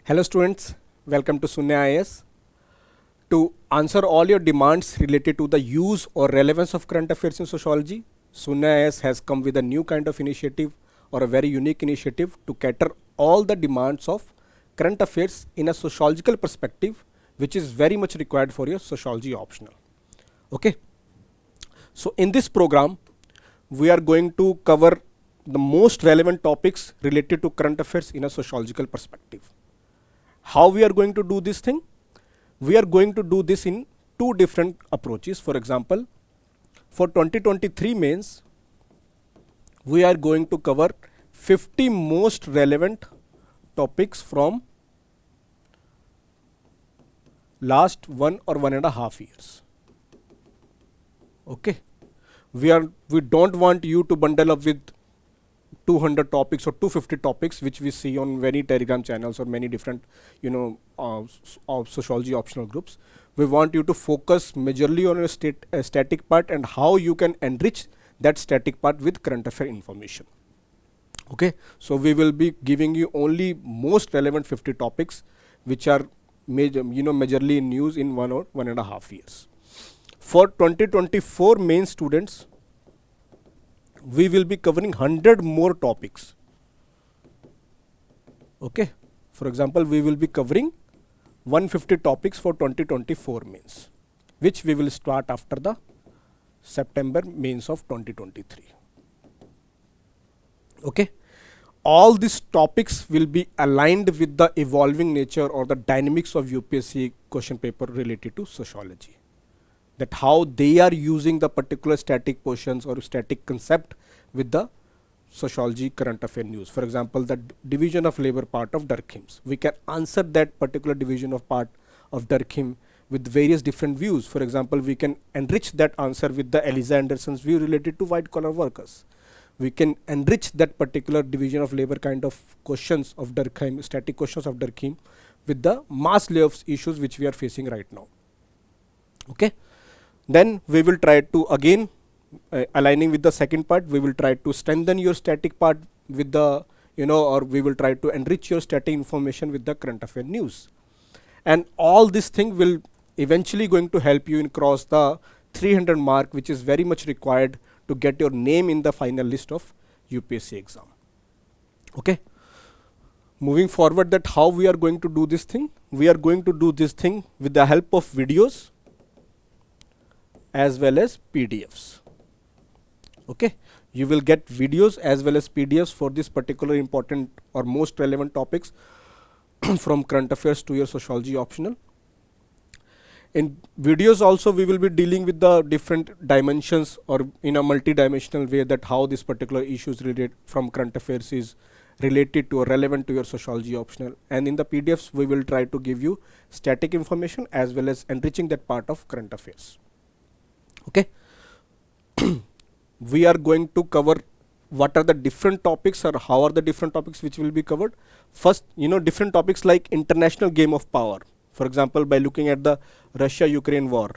Hello students, welcome to Sunya IAS. To answer all your demands related to the use or relevance of current affairs in sociology, Sunya IAS has come with a new kind of initiative or a very unique initiative to cater all the demands of current affairs in a sociological perspective, which is very much required for your sociology optional. Okay. So in this program, we are going to cover the most relevant topics related to current affairs in a sociological perspective. How we are going to do this thing? We are going to do this in two different approaches. For example, for 2023 mains, we are going to cover 50 most relevant topics from last 1.5 years. Okay, we don't want you to bundle up with 200 topics or 250 topics which we see on many Telegram channels or many different sociology optional groups. We want you to focus majorly on a static part and how you can enrich that static part with current affair information. Okay, so we will be giving you only most relevant 50 topics which are majorly in news in 1 or 1.5 years. For 2024 main students, we will be covering 100 more topics. Okay, for example, we will be covering 150 topics for 2024 mains, which we will start after the September mains of 2023. Okay, all these topics will be aligned with the evolving nature or the dynamics of UPSC question paper related to sociology. That how they are using the particular static portions or static concept with the sociology current affair news. For example, the division of labor part of Durkheim's. We can answer that particular division of part of Durkheim with various different views. For example, we can enrich that answer with the Eliza Anderson's view related to white collar workers. We can enrich that particular division of labor kind of questions of Durkheim, static questions of Durkheim, with the mass layoffs issues which we are facing right now. Okay. Then we will try to again aligning with the second part, we will try to strengthen your static part with the or we will try to enrich your static information with the current affair news. And all this thing will eventually going to help you in cross the 300 mark, which is very much required to get your name in the final list of UPSC exam. Okay. Moving forward, that how we are going to do this thing? We are going to do this thing with the help of videos as well as PDFs. Okay, you will get videos as well as PDFs for this particular important or most relevant topics from current affairs to your sociology optional. In videos also we will be dealing with the different dimensions or in a multi-dimensional way, that how this particular issues related from current affairs is related to or relevant to your sociology optional. And in the PDFs we will try to give you static information as well as enriching that part of current affairs. Okay. We are going to cover what are the different topics or how are the different topics which will be covered. First, different topics like international game of power. For example, by looking at the Russia-Ukraine war.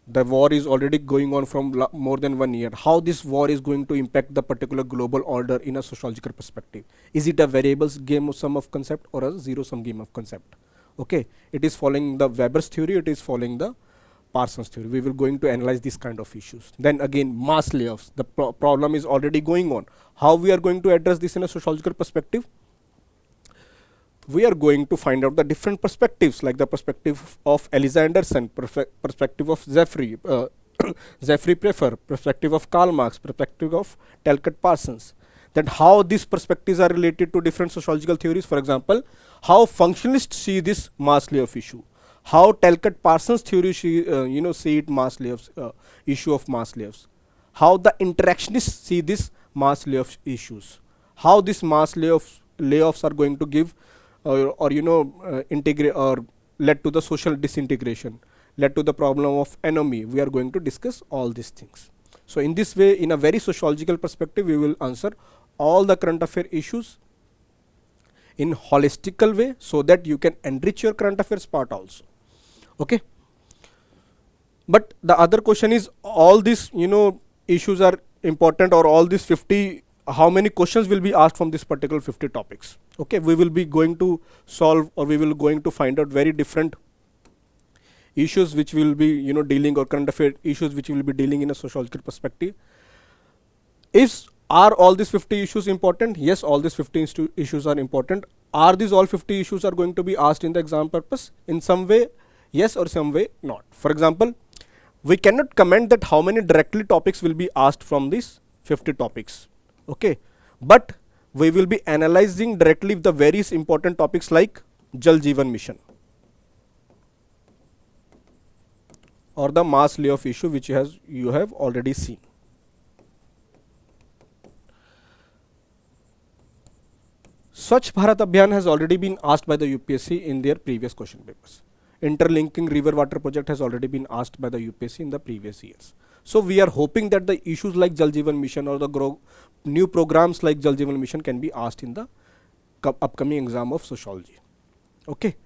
The war is already going on from more than 1 year. How this war is going to impact the particular global order in a sociological perspective. Is it a variables game of sum of concept or a zero sum game of concept? Okay, it is following the Weber's theory, it is following the Parsons theory. We will going to analyze these kind of issues. Then again, mass layoffs. The problem is already going on. How we are going to address this in a sociological perspective? We are going to find out the different perspectives, like the perspective of Eliza Anderson, perspective of Jeffrey Prefer, perspective of Karl Marx, perspective of Talcott Parsons. That how these perspectives are related to different sociological theories. For example, how functionalists see this mass layoff issue, how Talcott Parsons theory see it mass layoffs issue of mass layoffs, how the interactionists see this mass layoff issues, how this mass layoffs are going to give integrate or led to the social disintegration, led to the problem of anomie. We are going to discuss all these things. So in this way, in a very sociological perspective, we will answer all the current affair issues in holistical way, so that you can enrich your current affairs part also. Okay. But the other question is, all these issues are important, or all these 50 how many questions will be asked from this particular 50 topics. Okay, we will be going to solve, or we will going to find out very different issues which will be, you know, dealing, or current affair issues which will be dealing in a sociological perspective. Are all these 50 issues important? Yes, all these 50 issues are important. Are these all 50 issues are going to be asked in the exam purpose? In some way yes, or some way not. For example, we cannot comment that how many directly topics will be asked from these 50 topics. Okay, but we will be analyzing directly the various important topics like Jal Jeevan Mission, or the mass layoff issue, which you have already seen. Swachh Bharat Abhiyan has already been asked by the UPSC in their previous question papers. Interlinking river water project has already been asked by the UPSC in the previous years. So we are hoping that the issues like Jal Jeevan Mission, or the new programs like Jal Jeevan Mission, can be asked in the upcoming exam of sociology. Okay,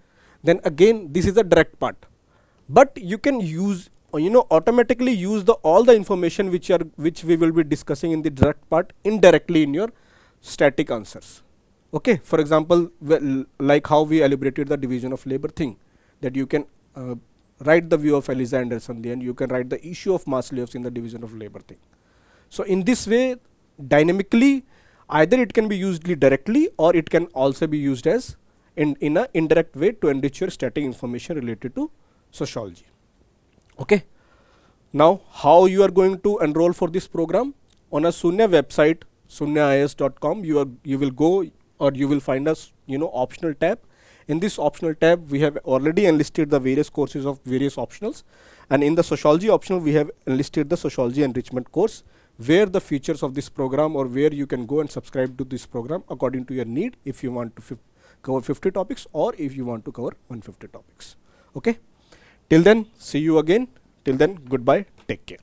then again, this is the direct part, but you can use, you know, automatically use all the information which we will be discussing in the direct part indirectly in your static answers. Okay, for example, like how we elaborated the division of labor thing, that you can write the view of Eliza Anderson, then you can write the issue of mass layoffs in the division of labor thing. So in this way, dynamically, either it can be used directly, or it can also be used as in an indirect way to enrich your static information related to sociology. Okay, now how you are going to enroll for this program? On a Sunya website, sunyaias.com, you will go, or you will find us, you know, optional tab. In this optional tab, we have already enlisted the various courses of various optionals, and in the sociology optional, we have enlisted the sociology enrichment course, where the features of this program, or where you can go and subscribe to this program according to your need, if you want to cover 50 topics, or if you want to cover 150 topics. Okay, till then, see you again. Till then, goodbye, take care.